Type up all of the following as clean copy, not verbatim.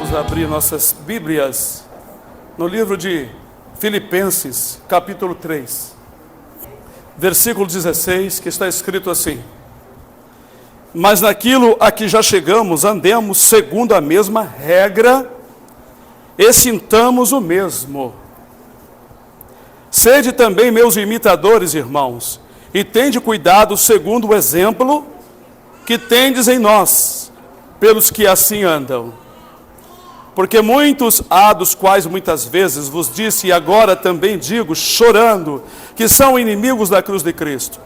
Vamos abrir nossas Bíblias no livro de Filipenses, capítulo 3, versículo 16, que está escrito assim: mas naquilo a que já chegamos, andemos segundo a mesma regra e sintamos o mesmo. Sede também meus imitadores, irmãos, e tende cuidado segundo o exemplo que tendes em nós, pelos que assim andam. Porque muitos há dos quais muitas vezes vos disse, e agora também digo, chorando, que são inimigos da cruz de Cristo.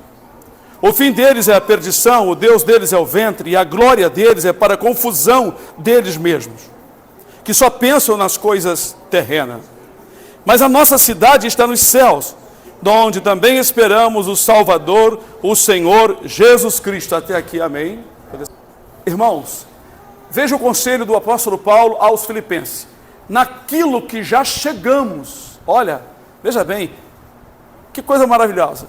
O fim deles é a perdição, o Deus deles é o ventre, e a glória deles é para a confusão deles mesmos, que só pensam nas coisas terrenas. Mas a nossa cidade está nos céus, onde também esperamos o Salvador, o Senhor Jesus Cristo. Até aqui, amém? Irmãos, veja o conselho do apóstolo Paulo aos Filipenses. Naquilo que já chegamos, olha, veja bem, que coisa maravilhosa.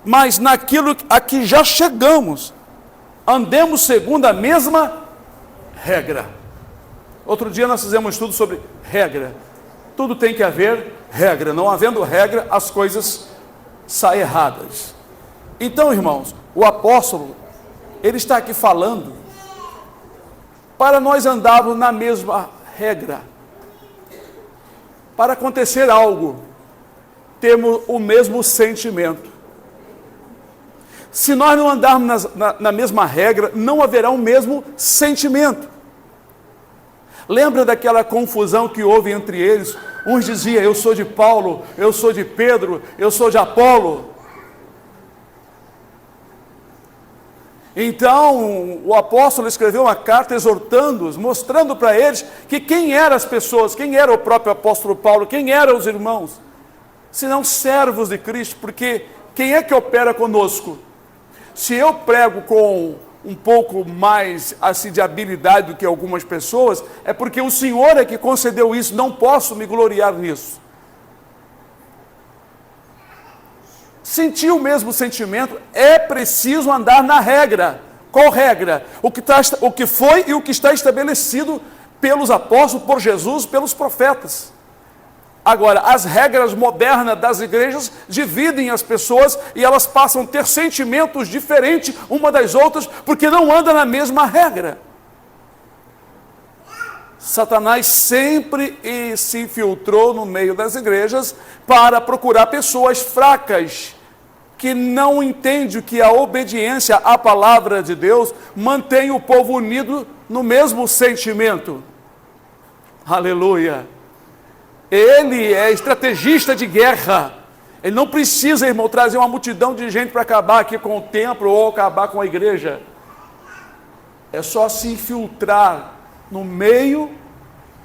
Mas naquilo a que já chegamos, andemos segundo a mesma regra. Outro dia nós fizemos um estudo sobre regra. Tudo tem que haver regra. Não havendo regra, as coisas saem erradas. Então, irmãos, o apóstolo, ele está aqui falando para nós andarmos na mesma regra. Para acontecer algo, temos o mesmo sentimento. Se nós não andarmos na mesma regra, não haverá o mesmo sentimento. Lembra daquela confusão que houve entre eles? Uns diziam, eu sou de Paulo, eu sou de Pedro, eu sou de Apolo. Então, o apóstolo escreveu uma carta exortando-os, mostrando para eles que quem eram as pessoas, quem era o próprio apóstolo Paulo, quem eram os irmãos, senão servos de Cristo, porque quem é que opera conosco? Se eu prego com um pouco mais assim de habilidade do que algumas pessoas, é porque o Senhor é que concedeu isso, não posso me gloriar nisso. Sentir o mesmo sentimento, é preciso andar na regra. Qual regra? O que foi e o que está estabelecido pelos apóstolos, por Jesus, pelos profetas. Agora, as regras modernas das igrejas dividem as pessoas e elas passam a ter sentimentos diferentes uma das outras, porque não andam na mesma regra. Satanás sempre se infiltrou no meio das igrejas para procurar pessoas fracas, que não entendem que a obediência à palavra de Deus mantém o povo unido no mesmo sentimento. Aleluia! Ele é estrategista de guerra. Ele não precisa, irmão, trazer uma multidão de gente para acabar aqui com o templo ou acabar com a igreja. É só se infiltrar no meio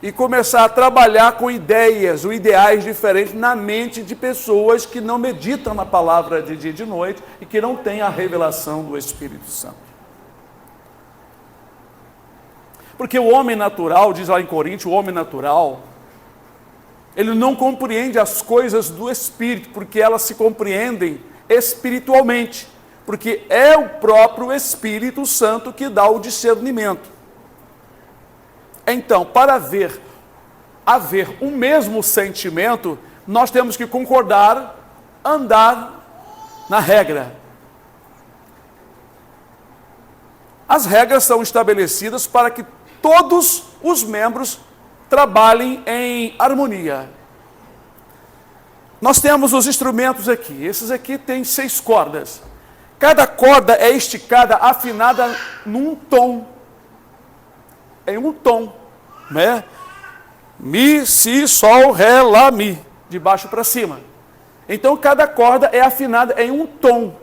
e começar a trabalhar com ideias ou ideais diferentes na mente de pessoas que não meditam na palavra de dia e de noite e que não têm a revelação do Espírito Santo. Porque o homem natural, diz lá em Coríntios, o homem natural, ele não compreende as coisas do Espírito, porque elas se compreendem espiritualmente, porque é o próprio Espírito Santo que dá o discernimento. Então, para haver o mesmo sentimento, nós temos que concordar, andar na regra. As regras são estabelecidas para que todos os membros trabalhem em harmonia. Nós temos os instrumentos aqui. Esses aqui têm 6 cordas. Cada corda é esticada, afinada num tom. Em um tom, né? Mi, si, sol, ré, lá, mi. De baixo para cima. Então, cada corda é afinada em um tom.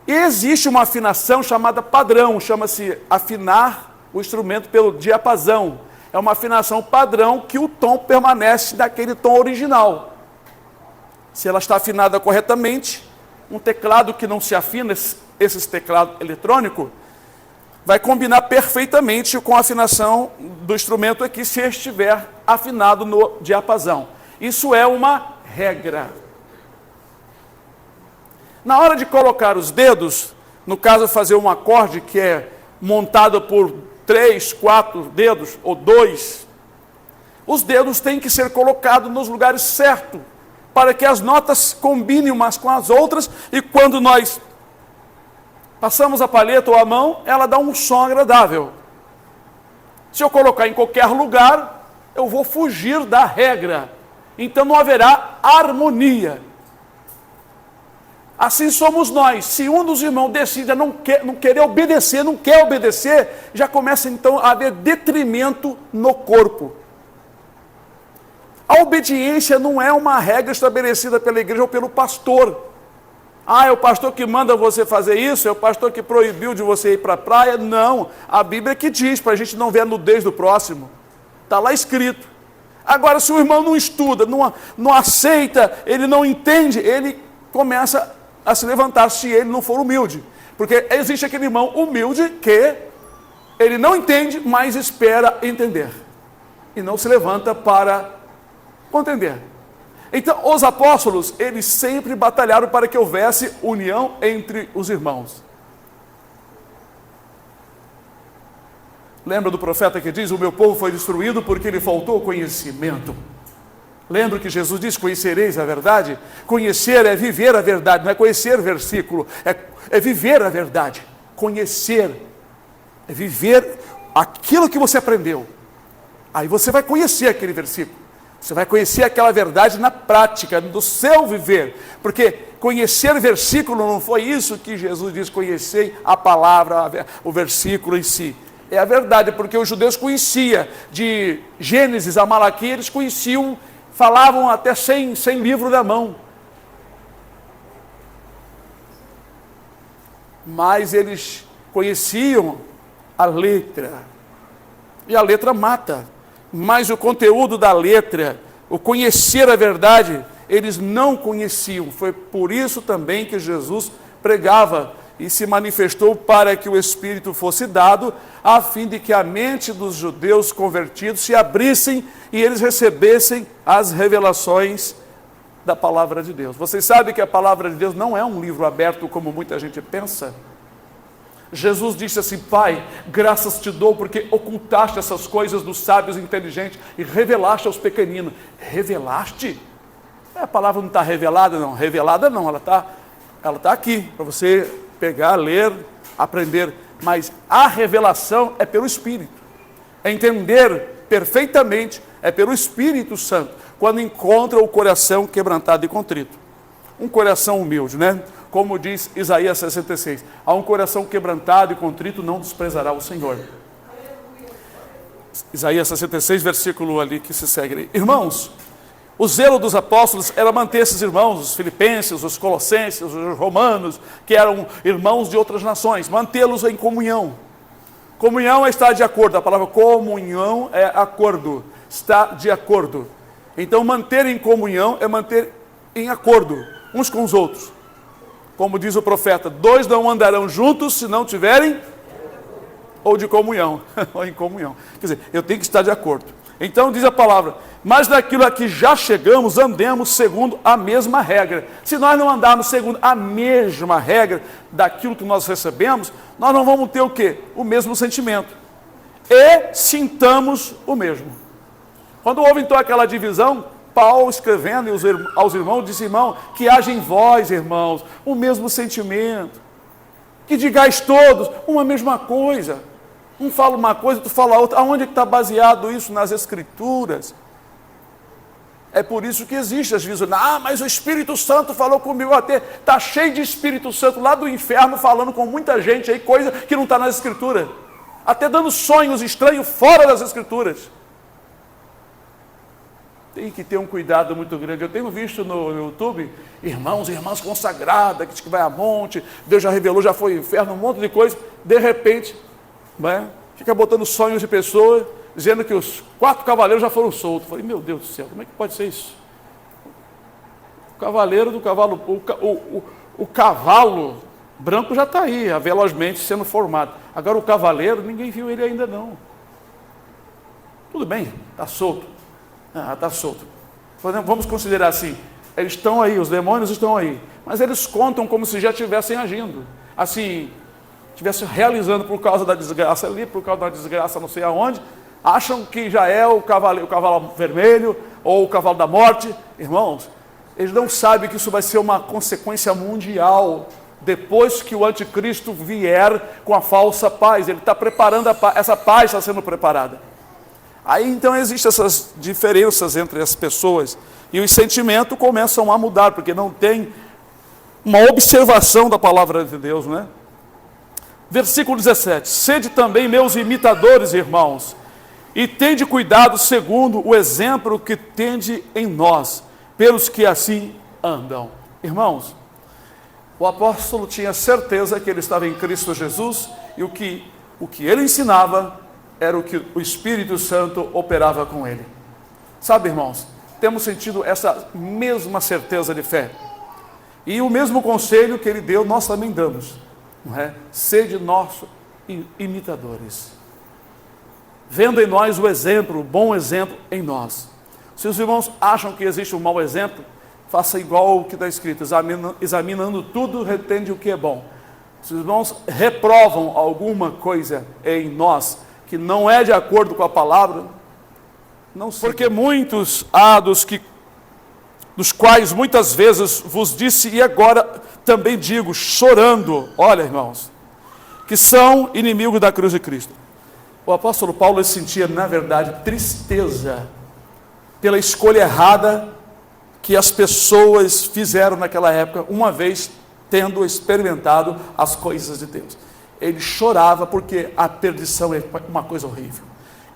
E existe uma afinação chamada padrão. Chama-se afinar o instrumento pelo diapasão. É uma afinação padrão que o tom permanece naquele tom original. Se ela está afinada corretamente, um teclado que não se afina, esse teclado eletrônico, vai combinar perfeitamente com a afinação do instrumento aqui, se estiver afinado no diapasão. Isso é uma regra. Na hora de colocar os dedos, no caso fazer um acorde que é montado por 3, 4 dedos ou 2, os dedos têm que ser colocados nos lugares certos, para que as notas combinem umas com as outras, e quando nós passamos a palheta ou a mão, ela dá um som agradável. Se eu colocar em qualquer lugar, eu vou fugir da regra, então não haverá harmonia. Assim somos nós. Se um dos irmãos decide não querer obedecer, não quer obedecer, já começa então a haver detrimento no corpo. A obediência não é uma regra estabelecida pela igreja ou pelo pastor. Ah, é o pastor que manda você fazer isso? É o pastor que proibiu de você ir para a praia? Não, a Bíblia que diz, para a gente não ver a nudez do próximo. Está lá escrito. Agora, se o irmão não estuda, não aceita, ele não entende, ele começa a se levantar, se ele não for humilde. Porque existe aquele irmão humilde que ele não entende, mas espera entender. E não se levanta para contender. Então, os apóstolos, eles sempre batalharam para que houvesse união entre os irmãos. Lembra do profeta que diz, o meu povo foi destruído porque lhe faltou conhecimento. Lembra que Jesus diz, conhecereis a verdade? Conhecer é viver a verdade, não é conhecer versículo, é viver a verdade. Conhecer é viver aquilo que você aprendeu. Aí você vai conhecer aquele versículo. Você vai conhecer aquela verdade na prática, do seu viver. Porque conhecer versículo não foi isso que Jesus diz, conhecer a palavra, o versículo em si. É a verdade, porque os judeus conheciam, de Gênesis a Malaquias, eles conheciam, falavam até sem livro na mão. Mas eles conheciam a letra. E a letra mata. Mas o conteúdo da letra, o conhecer a verdade, eles não conheciam. Foi por isso também que Jesus pregava e se manifestou para que o Espírito fosse dado, a fim de que a mente dos judeus convertidos se abrissem e eles recebessem as revelações da palavra de Deus. Vocês sabem que a palavra de Deus não é um livro aberto como muita gente pensa? Jesus disse assim, Pai, graças te dou porque ocultaste essas coisas dos sábios inteligentes e revelaste aos pequeninos. Revelaste? A palavra não está revelada, não. Revelada não, ela está aqui, para você pegar, ler, aprender. Mas a revelação é pelo Espírito. É entender perfeitamente, é pelo Espírito Santo, quando encontra o coração quebrantado e contrito. Um coração humilde, né? Como diz Isaías 66, a um coração quebrantado e contrito não desprezará o Senhor. Isaías 66, versículo ali que se segue ali. Irmãos, o zelo dos apóstolos era manter esses irmãos, os filipenses, os colossenses, os romanos, que eram irmãos de outras nações, mantê-los em comunhão. Comunhão é estar de acordo, a palavra comunhão é acordo, estar de acordo. Então manter em comunhão é manter em acordo uns com os outros. Como diz o profeta, 2 não andarão juntos se não tiverem ou de comunhão, ou em comunhão. Quer dizer, eu tenho que estar de acordo. Então diz a palavra, mas daquilo a que já chegamos, andemos segundo a mesma regra. Se nós não andarmos segundo a mesma regra daquilo que nós recebemos, nós não vamos ter o quê? O mesmo sentimento. E sintamos o mesmo. Quando houve então aquela divisão, Paulo escrevendo aos irmãos, disse, irmão, que haja em vós, irmãos, o mesmo sentimento, que digais todos uma mesma coisa, um fala uma coisa, tu fala outra, aonde está baseado isso? Nas Escrituras. É por isso que existe as visões, mas o Espírito Santo falou comigo até, está cheio de Espírito Santo lá do inferno, falando com muita gente aí, coisa que não está nas Escrituras, até dando sonhos estranhos fora das Escrituras. Tem que ter um cuidado muito grande. Eu tenho visto no YouTube, irmãs consagradas, que vai a monte, Deus já revelou, já foi ao inferno, um monte de coisa. De repente, fica botando sonhos de pessoas, dizendo que os 4 cavaleiros já foram soltos. Falei, meu Deus do céu, como é que pode ser isso? O cavaleiro do cavalo, o cavalo branco já está aí, velozmente sendo formado. Agora o cavaleiro, ninguém viu ele ainda não. Tudo bem, está solto. Está solto. Vamos considerar assim, eles estão aí, os demônios estão aí, mas eles contam como se já estivessem agindo. Assim, estivesse realizando por causa da desgraça ali, por causa da desgraça não sei aonde, acham que já é o cavalo vermelho ou o cavalo da morte. Irmãos, eles não sabem que isso vai ser uma consequência mundial depois que o anticristo vier com a falsa paz. Ele está preparando a paz, essa paz está sendo preparada. Aí então existem essas diferenças entre as pessoas e os sentimentos começam a mudar, porque não tem uma observação da palavra de Deus, né? Versículo 17: sede também meus imitadores, irmãos, e tende cuidado segundo o exemplo que tende em nós, pelos que assim andam. Irmãos, o apóstolo tinha certeza que ele estava em Cristo Jesus e o que ele ensinava era o que o Espírito Santo operava com ele. Sabe, irmãos, temos sentido essa mesma certeza de fé. E o mesmo conselho que ele deu, nós também damos. Não é? Sede nossos imitadores. Vendo em nós o exemplo, o bom exemplo em nós. Se os irmãos acham que existe um mau exemplo, faça igual o que está escrito, examinando tudo, retende o que é bom. Se os irmãos reprovam alguma coisa em nós, que não é de acordo com a palavra, não sei. Porque muitos há dos quais muitas vezes vos disse, e agora também digo, chorando, olha, irmãos, que são inimigos da cruz de Cristo. O apóstolo Paulo sentia, na verdade, tristeza pela escolha errada que as pessoas fizeram naquela época, uma vez tendo experimentado as coisas de Deus. Ele chorava porque a perdição é uma coisa horrível.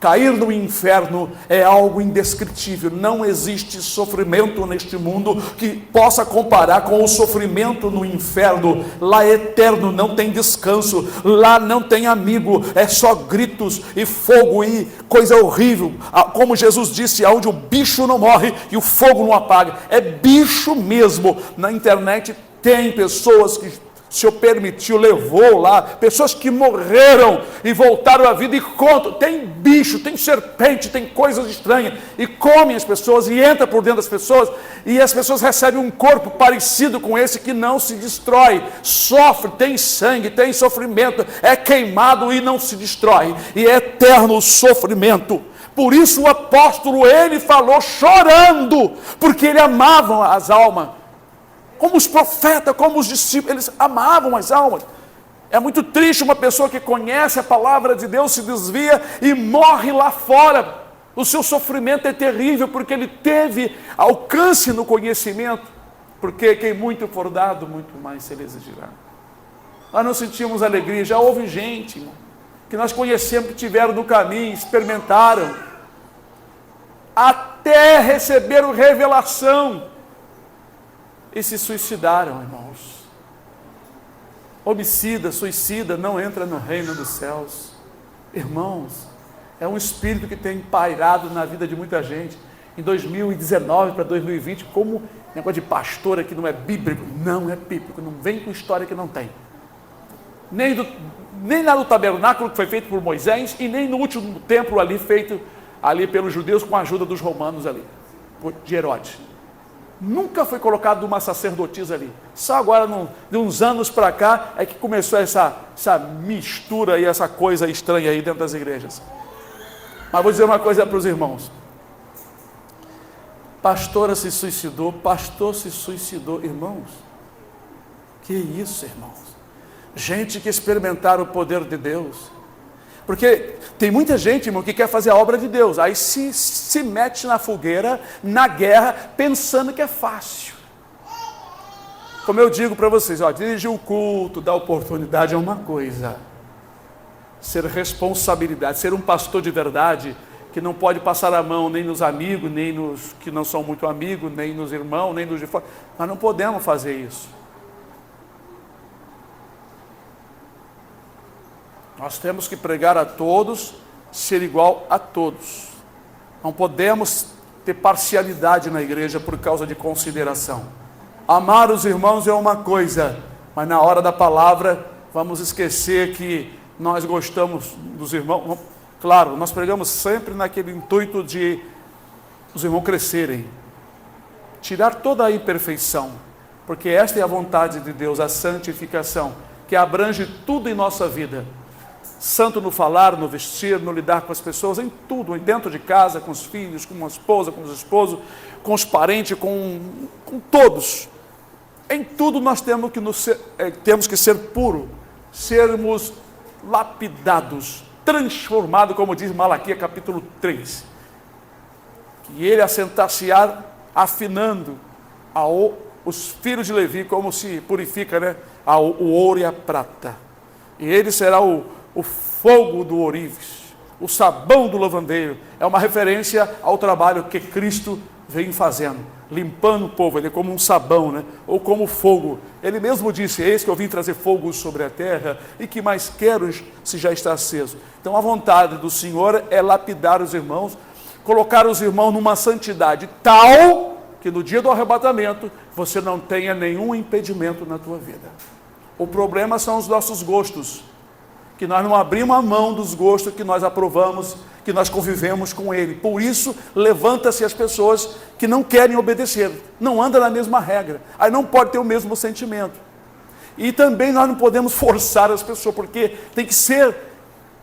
Cair no inferno é algo indescritível. Não existe sofrimento neste mundo que possa comparar com o sofrimento no inferno. Lá é eterno, não tem descanso. Lá não tem amigo, é só gritos e fogo e coisa horrível. Como Jesus disse, onde o bicho não morre e o fogo não apaga. É bicho mesmo. Na internet tem pessoas que o Senhor permitiu, levou lá, pessoas que morreram e voltaram à vida e contam, tem bicho, tem serpente, tem coisas estranhas, e comem as pessoas, e entra por dentro das pessoas, e as pessoas recebem um corpo parecido com esse que não se destrói, sofre, tem sangue, tem sofrimento, é queimado e não se destrói, e é eterno o sofrimento. Por isso o apóstolo, ele falou chorando, porque ele amava as almas, como os profetas, como os discípulos, eles amavam as almas. É muito triste uma pessoa que conhece a palavra de Deus, se desvia e morre lá fora. O seu sofrimento é terrível, porque ele teve alcance no conhecimento, porque quem muito for dado, muito mais se lhe exigirá. Nós não sentimos alegria, já houve gente, irmão, que nós conhecemos, que tiveram no caminho, experimentaram, até receberam revelação, e se suicidaram, irmãos. Homicida, suicida, não entra no reino dos céus. Irmãos, é um espírito que tem pairado na vida de muita gente. Em 2019 para 2020, como negócio de pastor aqui não é bíblico. Não é bíblico, não vem com história que não tem. Nem lá no tabernáculo que foi feito por Moisés, e nem no último templo ali feito ali pelos judeus com a ajuda dos romanos ali, de Herodes. Nunca foi colocado uma sacerdotisa ali. Só agora, de uns anos para cá, é que começou essa mistura e essa coisa estranha aí dentro das igrejas. Mas vou dizer uma coisa para os irmãos. Pastora se suicidou, pastor se suicidou. Irmãos, que isso, irmãos? Gente que experimentaram o poder de Deus. Porque tem muita gente, irmão, que quer fazer a obra de Deus, aí se mete na fogueira, na guerra, pensando que é fácil. Como eu digo para vocês, dirigir o culto, dar oportunidade é uma coisa. Ser responsabilidade, ser um pastor de verdade, que não pode passar a mão nem nos amigos, nem nos que não são muito amigos, nem nos irmãos, nem nos de fora. Nós não podemos fazer isso. Nós temos que pregar a todos, ser igual a todos. Não podemos ter parcialidade na igreja por causa de consideração. Amar os irmãos é uma coisa, mas na hora da palavra vamos esquecer que nós gostamos dos irmãos. Claro, nós pregamos sempre naquele intuito de os irmãos crescerem, tirar toda a imperfeição, porque esta é a vontade de Deus, a santificação. que abrange tudo em nossa vida. Santo no falar, no vestir, no lidar com as pessoas, em tudo, dentro de casa, com os filhos, com a esposa, com os esposos, com os parentes, com todos. Em tudo nós temos que ser puro, sermos lapidados, transformados, como diz Malaquias capítulo 3. Que ele assentar-se-á afinando os filhos de Levi, como se purifica, né? O ouro e a prata. E ele será o fogo do ourives, o sabão do lavandeiro. É uma referência ao trabalho que Cristo vem fazendo, limpando o povo. Ele é como um sabão, né? Ou como fogo. Ele mesmo disse: eis que eu vim trazer fogo sobre a terra, e que mais quero se já está aceso. Então a vontade do Senhor é lapidar os irmãos, colocar os irmãos numa santidade tal que no dia do arrebatamento você não tenha nenhum impedimento na tua vida. O problema são os nossos gostos, que nós não abrimos a mão dos gostos que nós aprovamos, que nós convivemos com ele. Por isso, levanta-se as pessoas que não querem obedecer, não andam na mesma regra, aí não pode ter o mesmo sentimento. E também nós não podemos forçar as pessoas, porque tem que ser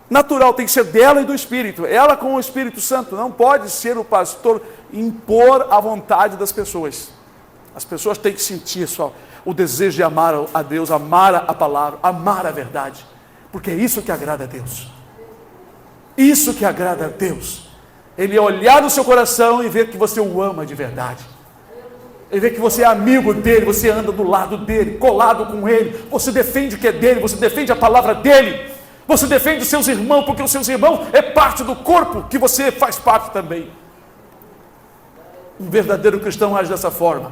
natural, tem que ser dela e do Espírito. Ela com o Espírito Santo, não pode ser o pastor impor a vontade das pessoas. As pessoas têm que sentir só o desejo de amar a Deus, amar a palavra, amar a verdade. Porque é isso que agrada a Deus. Isso que agrada a Deus. Ele olhar no seu coração e ver que você o ama de verdade. Ele vê que você é amigo dele, você anda do lado dele, colado com ele. Você defende o que é dele, você defende a palavra dele. Você defende os seus irmãos, porque os seus irmãos é parte do corpo que você faz parte também. Um verdadeiro cristão age dessa forma.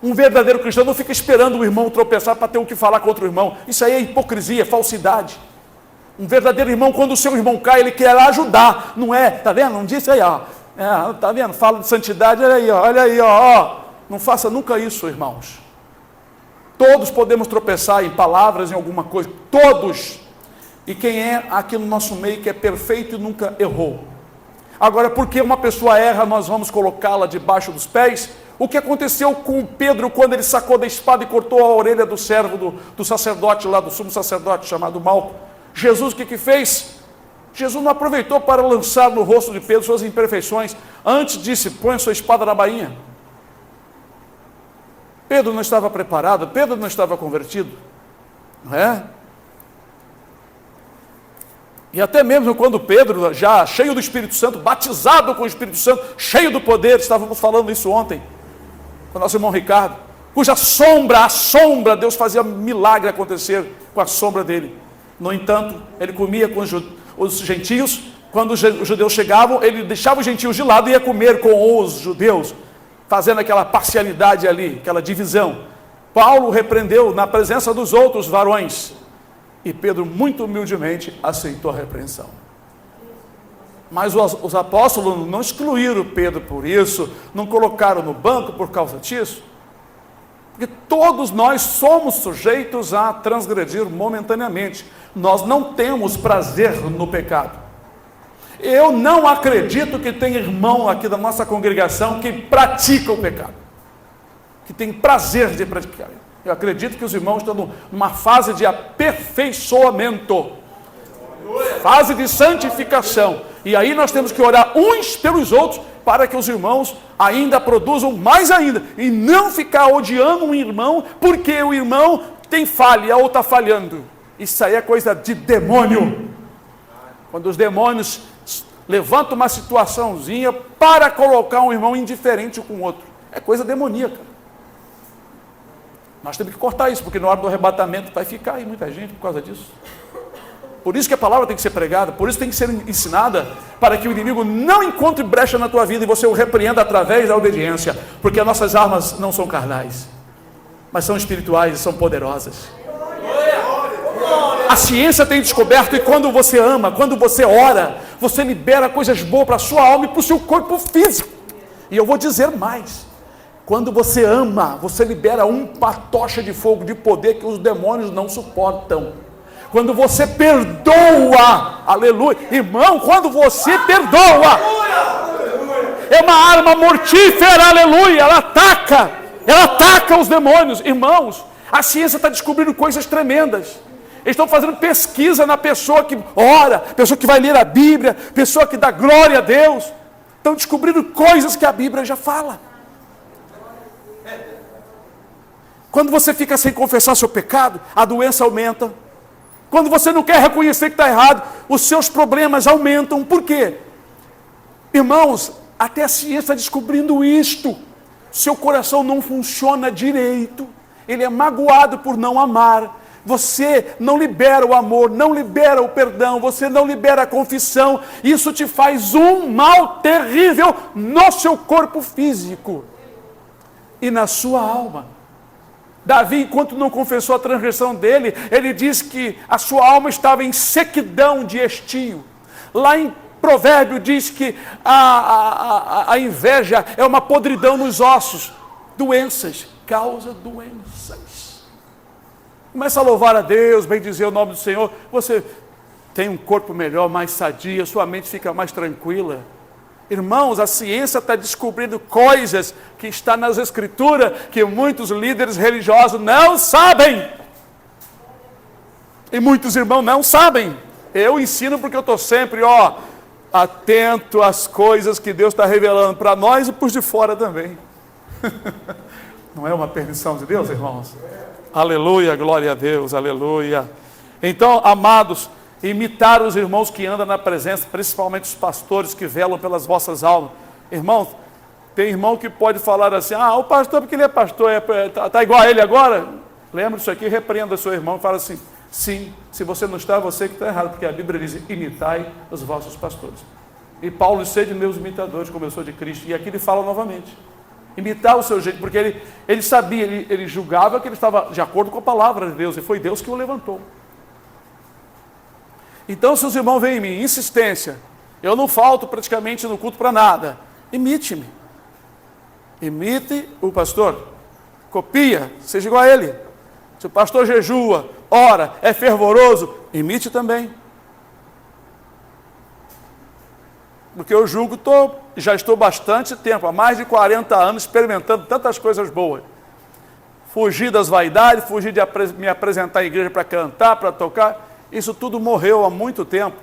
Um verdadeiro cristão não fica esperando o irmão tropeçar para ter o que falar com outro irmão. Isso aí é hipocrisia, é falsidade. Um verdadeiro irmão, quando o seu irmão cai, ele quer ajudar. Não é, tá vendo? Não disse aí, ó. Tá vendo? Fala de santidade, olha aí, ó. Não faça nunca isso, irmãos. Todos podemos tropeçar em palavras, em alguma coisa. Todos. E quem é aqui no nosso meio que é perfeito e nunca errou? Agora, porque uma pessoa erra, nós vamos colocá-la debaixo dos pés? O que aconteceu com Pedro quando ele sacou da espada e cortou a orelha do servo do sacerdote lá, do sumo sacerdote chamado Malco? Jesus o que fez? Jesus não aproveitou para lançar no rosto de Pedro suas imperfeições. Antes disse: põe a sua espada na bainha. Pedro não estava preparado, Pedro não estava convertido. Não é? E até mesmo quando Pedro, já cheio do Espírito Santo, batizado com o Espírito Santo, cheio do poder, estávamos falando isso ontem, com o nosso irmão Ricardo, cuja a sombra, Deus fazia milagre acontecer com a sombra dele. No entanto, ele comia com os gentios. Quando os judeus chegavam, ele deixava os gentios de lado e ia comer com os judeus, fazendo aquela parcialidade ali, aquela divisão. Paulo repreendeu na presença dos outros varões, e Pedro muito humildemente aceitou a repreensão. Mas os apóstolos não excluíram Pedro por isso, não colocaram no banco por causa disso, porque todos nós somos sujeitos a transgredir momentaneamente. Nós não temos prazer no pecado. Eu não acredito que tem irmão aqui da nossa congregação que pratica o pecado, que tem prazer de praticar. Eu acredito que os irmãos estão numa fase de aperfeiçoamento, fase de santificação. E aí nós temos que orar uns pelos outros para que os irmãos ainda produzam mais ainda. E não ficar odiando um irmão porque o irmão tem falha ou está falhando. Isso aí é coisa de demônio. Quando os demônios levantam uma situaçãozinha para colocar um irmão indiferente com o outro. É coisa demoníaca. Nós temos que cortar isso, porque na hora do arrebatamento vai ficar aí muita gente por causa disso. Por isso que a palavra tem que ser pregada, por isso tem que ser ensinada, para que o inimigo não encontre brecha na tua vida e você o repreenda através da obediência, porque as nossas armas não são carnais, mas são espirituais e são poderosas. A ciência tem descoberto que quando você ama, quando você ora, você libera coisas boas para a sua alma e para o seu corpo físico. E eu vou dizer mais. Quando você ama, você libera uma tocha de fogo, de poder que os demônios não suportam. Quando você perdoa, aleluia, irmão, quando você perdoa, é uma arma mortífera, aleluia, ela ataca os demônios, irmãos. A ciência está descobrindo coisas tremendas. Eles estão fazendo pesquisa na pessoa que ora, pessoa que vai ler a Bíblia, pessoa que dá glória a Deus. Estão descobrindo coisas que a Bíblia já fala. Quando você fica sem confessar seu pecado, a doença aumenta. Quando você não quer reconhecer que está errado, os seus problemas aumentam. Por quê? Irmãos, até a ciência está descobrindo isto. Seu coração não funciona direito. Ele é magoado por não amar. Você não libera o amor, não libera o perdão, você não libera a confissão. Isso te faz um mal terrível no seu corpo físico e na sua alma. Davi, enquanto não confessou a transgressão dele, ele diz que a sua alma estava em sequidão de estio. Lá em Provérbio diz que a inveja é uma podridão nos ossos. Doenças, causa doenças. Começa a louvar a Deus, bendizer o nome do Senhor. Você tem um corpo melhor, mais sadio, sua mente fica mais tranquila. Irmãos, a ciência está descobrindo coisas que está nas Escrituras que muitos líderes religiosos não sabem. E muitos irmãos não sabem. Eu ensino porque eu estou sempre, atento às coisas que Deus está revelando para nós e para os de fora também. Não é uma permissão de Deus, irmãos? Aleluia, glória a Deus, aleluia. Então, amados, imitar os irmãos que andam na presença, principalmente os pastores que velam pelas vossas almas. Irmãos, tem irmão que pode falar assim, o pastor, porque ele é pastor, está igual a ele agora? Lembra disso aqui, repreenda seu irmão e fala assim, sim, se você não está, você que está errado, porque a Bíblia diz, imitai os vossos pastores. E Paulo, sede meus imitadores, como eu sou de Cristo. E aqui ele fala novamente, imitar o seu jeito, porque ele sabia, ele julgava que ele estava de acordo com a palavra de Deus, e foi Deus que o levantou. Então, se os irmãos veem em mim, insistência, eu não falto praticamente no culto para nada, imite-me. Imite o pastor, copia, seja igual a ele. Se o pastor jejua, ora, é fervoroso, imite também. Porque eu julgo, já estou bastante tempo, há mais de 40 anos, experimentando tantas coisas boas. Fugir das vaidades, fugir de me apresentar à igreja para cantar, para tocar. Isso tudo morreu há muito tempo.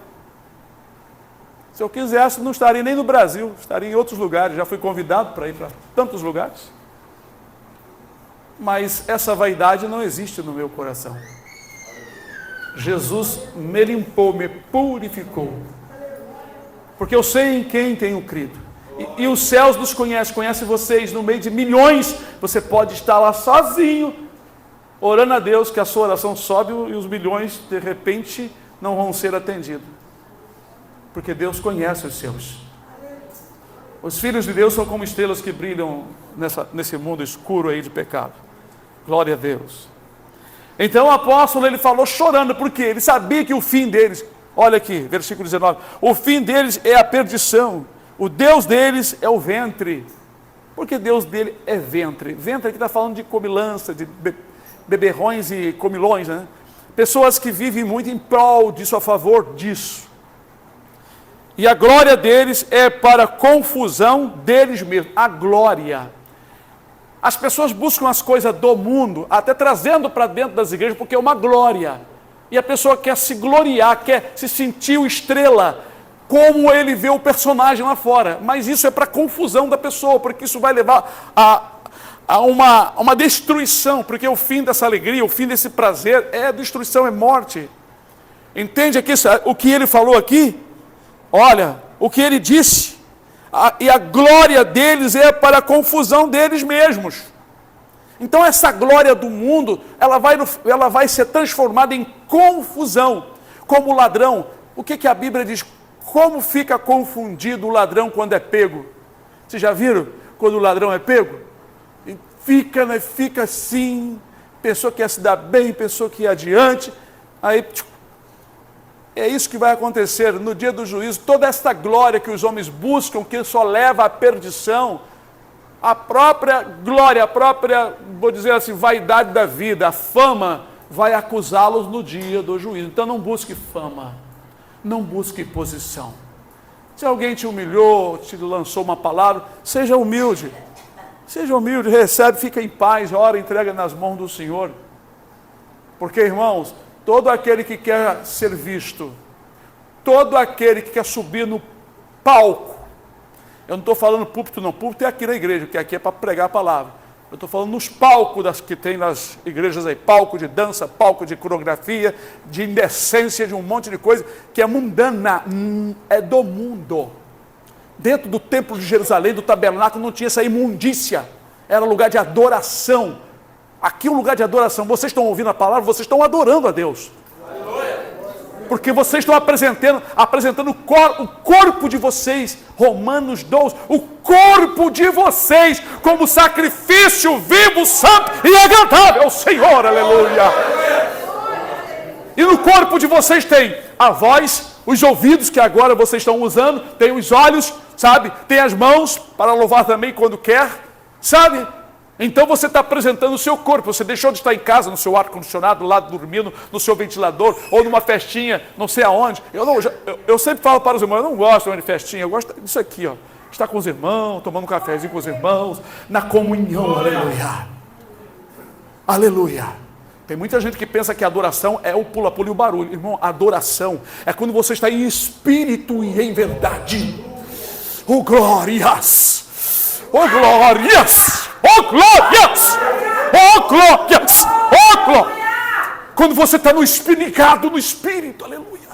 Se eu quisesse, não estaria nem no Brasil, estaria em outros lugares. Já fui convidado para ir para tantos lugares. Mas essa vaidade não existe no meu coração. Jesus me limpou, me purificou. Porque eu sei em quem tenho crido. E os céus nos conhece vocês no meio de milhões. Você pode estar lá sozinho, orando a Deus, que a sua oração sobe e os milhões, de repente, não vão ser atendidos. Porque Deus conhece os seus. Os filhos de Deus são como estrelas que brilham nesse mundo escuro aí de pecado. Glória a Deus. Então o apóstolo, ele falou chorando, porque ele sabia que o fim deles, olha aqui, versículo 19, o fim deles é a perdição, o Deus deles é o ventre. Porque Deus dele é ventre. Ventre aqui está falando de comilança, de beberrões e comilões, né? Pessoas que vivem muito em prol disso, a favor disso. E a glória deles é para confusão deles mesmos. A glória. As pessoas buscam as coisas do mundo, até trazendo para dentro das igrejas, porque é uma glória. E a pessoa quer se gloriar, quer se sentir o estrela, como ele vê o personagem lá fora. Mas isso é para confusão da pessoa, porque isso vai levar a uma destruição, porque o fim dessa alegria, o fim desse prazer é destruição, é morte. Entende aqui o que ele falou aqui? Olha, o que ele disse, e a glória deles é para a confusão deles mesmos. Então essa glória do mundo, ela vai ser transformada em confusão, como o ladrão. O que a Bíblia diz? Como fica confundido o ladrão quando é pego? Vocês já viram quando o ladrão é pego? Fica assim, pessoa que ia se dar bem, pessoa que ia adiante, aí é isso que vai acontecer no dia do juízo. Toda esta glória que os homens buscam, que só leva à perdição, a própria glória, a própria, vou dizer assim, vaidade da vida, a fama, vai acusá-los no dia do juízo. Então não busque fama, não busque posição. Se alguém te humilhou, te lançou uma palavra, seja humilde, recebe, fica em paz, ora, entrega nas mãos do Senhor. Porque, irmãos, todo aquele que quer ser visto, todo aquele que quer subir no palco, eu não estou falando púlpito não, púlpito é aqui na igreja, que aqui é para pregar a palavra. Eu estou falando nos palcos que tem nas igrejas aí, palco de dança, palco de coreografia, de indecência, de um monte de coisa, que é mundana, é do mundo. Dentro do templo de Jerusalém, do tabernáculo, não tinha essa imundícia, era lugar de adoração. Aqui é um lugar de adoração, vocês estão ouvindo a palavra, vocês estão adorando a Deus. Porque vocês estão apresentando o corpo de vocês, Romanos 12, o corpo de vocês como sacrifício vivo, santo e agradável ao Senhor, aleluia. E no corpo de vocês tem a voz, os ouvidos que agora vocês estão usando, tem os olhos, sabe? Tem as mãos para louvar também quando quer, sabe? Então você está apresentando o seu corpo, você deixou de estar em casa, no seu ar-condicionado, lá dormindo, no seu ventilador, ou numa festinha, não sei aonde. Eu sempre falo para os irmãos, eu não gosto de festinha, eu gosto disso aqui, ó. Estar com os irmãos, tomando um cafezinho com os irmãos, na comunhão, aleluia. Aleluia. Tem muita gente que pensa que a adoração é o pula-pula e o barulho. Irmão, a adoração é quando você está em espírito e em verdade. Oh, glórias! Oh, glórias! Oh, glórias! Oh, glórias! Oh, glórias! Quando você está no espírito, ligado no espírito, aleluia.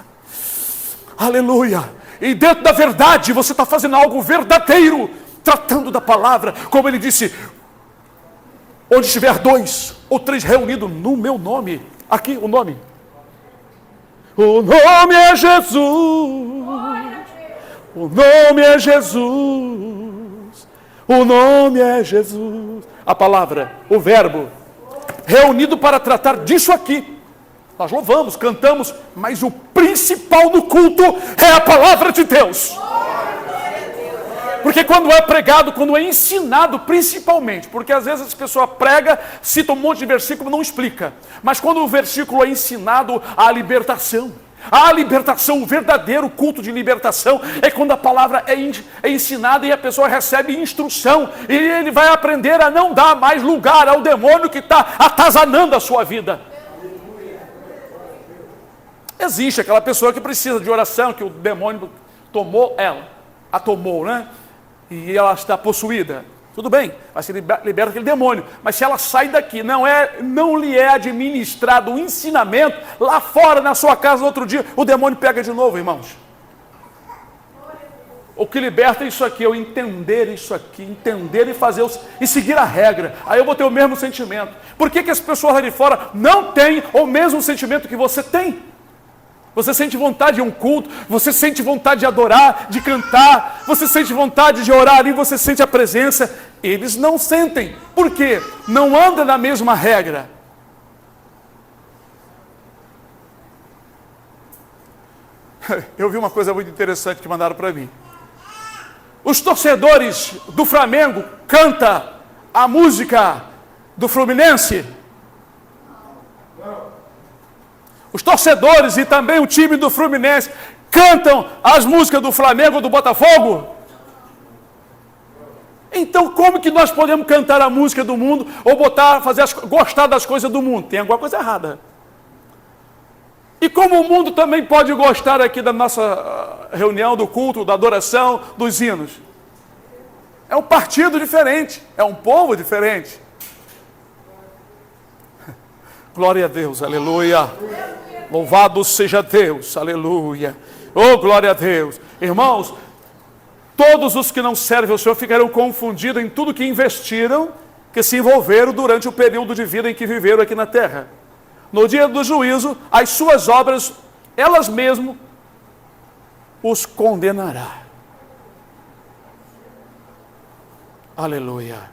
Aleluia. E dentro da verdade, você está fazendo algo verdadeiro, tratando da palavra, como ele disse, onde estiver 2 ou 3 reunidos no meu nome, aqui o nome. O nome é Jesus. O nome é Jesus. O nome é Jesus. A palavra, o verbo, reunido para tratar disso aqui. Nós louvamos, cantamos, mas o principal do culto é a palavra de Deus. Porque quando é pregado, quando é ensinado, principalmente, porque às vezes as pessoas pregam, citam um monte de versículo, não explica. Mas quando o versículo é ensinado, há libertação. A libertação, o verdadeiro culto de libertação é quando a palavra é ensinada e a pessoa recebe instrução. E ele vai aprender a não dar mais lugar ao demônio que está atazanando a sua vida. Existe aquela pessoa que precisa de oração, que o demônio tomou ela. A tomou, né? E ela está possuída. Tudo bem, vai ser liberta aquele demônio. Mas se ela sai daqui, não lhe é administrado o ensinamento, lá fora, na sua casa, no outro dia, o demônio pega de novo, irmãos. O que liberta é isso aqui, eu entender isso aqui, entender e fazer, e seguir a regra. Aí eu vou ter o mesmo sentimento. Por que as pessoas lá de fora não têm o mesmo sentimento que você tem? Você sente vontade de um culto, você sente vontade de adorar, de cantar, você sente vontade de orar ali, você sente a presença. Eles não sentem. Por quê? Não anda na mesma regra. Eu vi uma coisa muito interessante que mandaram para mim. Os torcedores do Flamengo cantam a música do Fluminense. Os torcedores e também o time do Fluminense cantam as músicas do Flamengo ou do Botafogo? Então como que nós podemos cantar a música do mundo ou gostar das coisas do mundo? Tem alguma coisa errada. E como o mundo também pode gostar aqui da nossa reunião, do culto, da adoração, dos hinos? É um partido diferente, é um povo diferente. Glória a Deus, aleluia. Louvado seja Deus, aleluia. Oh, glória a Deus. Irmãos, todos os que não servem ao Senhor ficarão confundidos em tudo que investiram, que se envolveram durante o período de vida em que viveram aqui na terra. No dia do juízo, as suas obras, elas mesmas, os condenará. Aleluia.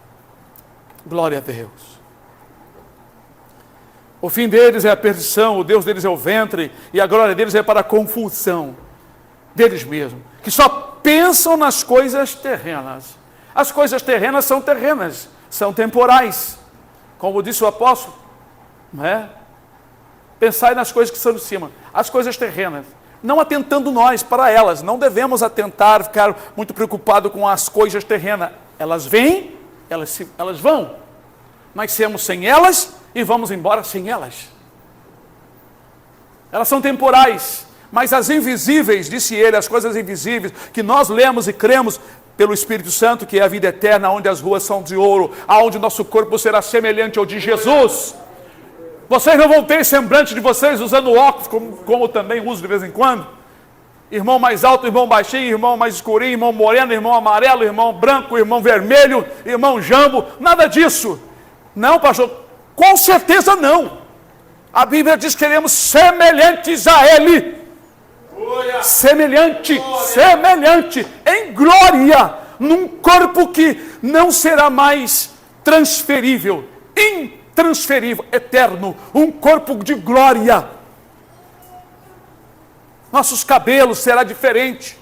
Glória a Deus. O fim deles é a perdição, o Deus deles é o ventre, e a glória deles é para a confusão deles mesmos, que só pensam nas coisas terrenas. As coisas terrenas, são temporais. Como disse o apóstolo, não é? Pensai nas coisas que são de cima, as coisas terrenas. Não atentando nós para elas, não devemos atentar, ficar muito preocupado com as coisas terrenas. Elas vêm, elas vão. Nascemos sem elas e vamos embora sem elas. Elas são temporais, mas as invisíveis, disse ele, as coisas invisíveis, que nós lemos e cremos pelo Espírito Santo, que é a vida eterna, onde as ruas são de ouro, aonde nosso corpo será semelhante ao de Jesus. Vocês não vão ter semblante de vocês usando óculos, como também uso de vez em quando. Irmão mais alto, irmão baixinho, irmão mais escurinho, irmão moreno, irmão amarelo, irmão branco, irmão vermelho, irmão jambo, nada disso. Não, pastor, com certeza não. A Bíblia diz que queremos semelhantes a Ele. Semelhante, semelhante, em glória, num corpo que não será mais transferível, intransferível, eterno, um corpo de glória. Nossos cabelos será diferente.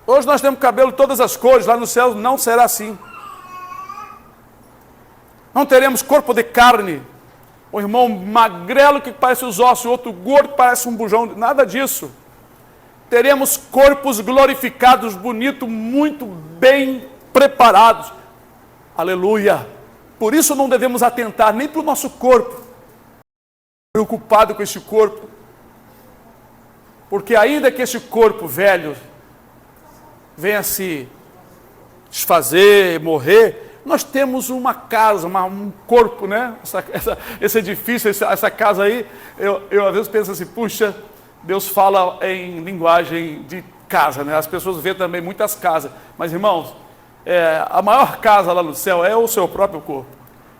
Hoje nós temos cabelo de todas as cores, lá no céu não será assim. Não teremos corpo de carne. O irmão magrelo que parece os ossos, o outro gordo que parece um bujão, nada disso. Teremos corpos glorificados, bonitos, muito bem preparados. Aleluia. Por isso não devemos atentar nem para o nosso corpo, preocupado com esse corpo. Porque ainda que esse corpo velho venha se desfazer, morrer, nós temos uma casa, um corpo, né? Esse edifício, essa casa aí, eu às vezes penso assim, puxa, Deus fala em linguagem de casa, né? As pessoas veem também muitas casas, mas irmãos, a maior casa lá no céu é o seu próprio corpo.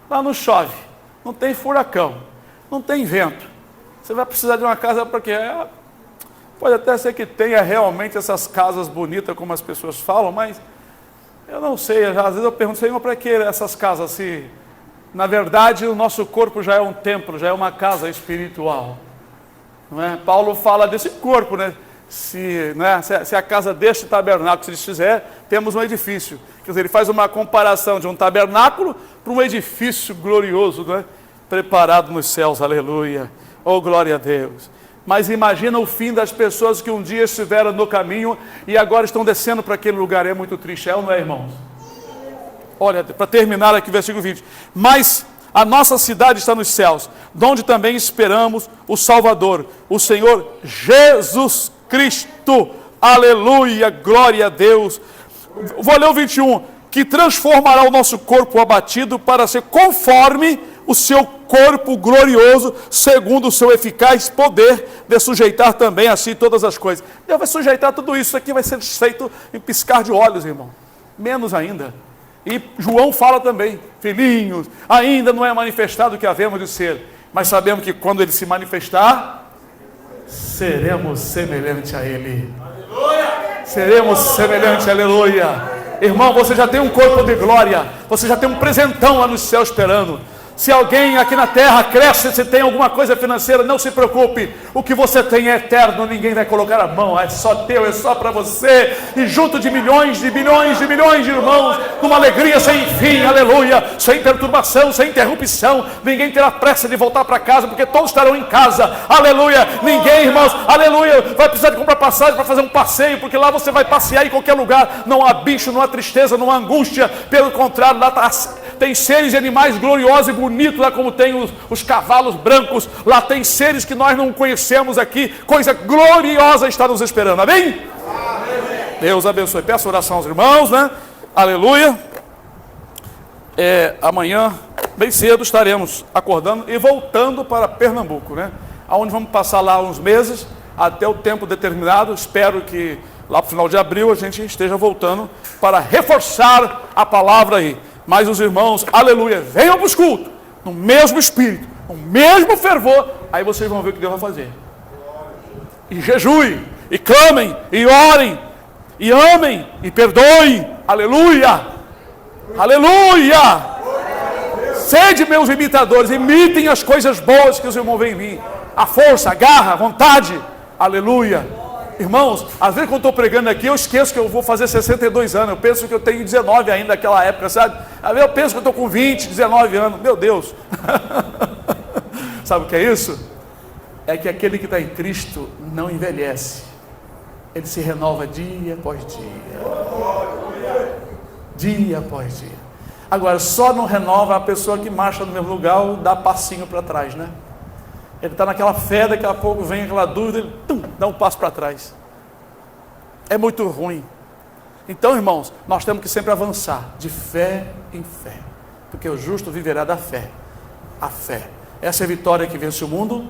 Lá não chove, não tem furacão, não tem vento. Você vai precisar de uma casa para quê? Pode até ser que tenha realmente essas casas bonitas, como as pessoas falam, mas eu não sei, às vezes eu pergunto, Senhor, para que essas casas assim? Na verdade, o nosso corpo já é um templo, já é uma casa espiritual. Não é? Paulo fala desse corpo, né? Se a casa deste tabernáculo se desfizer, temos um edifício. Quer dizer, ele faz uma comparação de um tabernáculo para um edifício glorioso, né? Preparado nos céus, aleluia. Oh, glória a Deus. Mas imagina o fim das pessoas que um dia estiveram no caminho e agora estão descendo para aquele lugar. É muito triste, não é, irmãos? Olha, para terminar aqui o versículo 20. Mas a nossa cidade está nos céus, de onde também esperamos o Salvador, o Senhor Jesus Cristo. Aleluia, glória a Deus. Vou ler o 21. Que transformará o nosso corpo abatido para ser conforme o seu corpo glorioso, segundo o seu eficaz poder de sujeitar também a si todas as coisas. Deus vai sujeitar tudo isso. Isso aqui vai ser desfeito em piscar de olhos, irmão. Menos ainda. E João fala também, filhinhos, ainda não é manifestado o que havemos de ser, mas sabemos que quando ele se manifestar, seremos semelhante a ele. Aleluia! Seremos semelhante, aleluia. Irmão, você já tem um corpo de glória, você já tem um presentão lá no céu esperando. Se alguém aqui na terra cresce, se tem alguma coisa financeira, não se preocupe. O que você tem é eterno, ninguém vai colocar a mão. É só teu, é só para você. E junto de milhões, de bilhões, de milhões de irmãos, numa alegria sem fim, aleluia, sem perturbação, sem interrupção. Ninguém terá pressa de voltar para casa, porque todos estarão em casa, aleluia. Ninguém, irmãos, aleluia, vai precisar de comprar passagem para fazer um passeio, porque lá você vai passear em qualquer lugar. Não há bicho, não há tristeza, não há angústia. Pelo contrário, lá tem seres e animais gloriosos e bonitos, lá como tem os cavalos brancos, lá tem seres que nós não conhecemos aqui, coisa gloriosa está nos esperando, amém? Amém. Deus abençoe. Peço oração aos irmãos, né? Aleluia. Amanhã, bem cedo, estaremos acordando e voltando para Pernambuco, né? Onde vamos passar lá uns meses, até o tempo determinado. Espero que lá para o final de abril a gente esteja voltando para reforçar a palavra aí. Mas os irmãos, aleluia, venham para os cultos, no mesmo espírito, no mesmo fervor, aí vocês vão ver o que Deus vai fazer. E jejuem, e clamem, e orem, e amem, e perdoem, aleluia, aleluia. Sede meus imitadores, imitem as coisas boas que os irmãos veem em mim, a força, a garra, a vontade, aleluia. Irmãos, às vezes quando estou pregando aqui, eu esqueço que eu vou fazer 62 anos. Eu penso que eu tenho 19 ainda naquela época, sabe? Às vezes eu penso que eu estou com 20, 19 anos. Meu Deus! Sabe o que é isso? É que aquele que está em Cristo não envelhece. Ele se renova dia após dia. Dia após dia. Agora, só não renova a pessoa que marcha no mesmo lugar ou dá passinho para trás, né? Ele está naquela fé, daqui a pouco vem aquela dúvida, ele dá um passo para trás. É muito ruim. Então, irmãos, nós temos que sempre avançar de fé em fé, porque o justo viverá da fé. A fé. Essa é a vitória que vence o mundo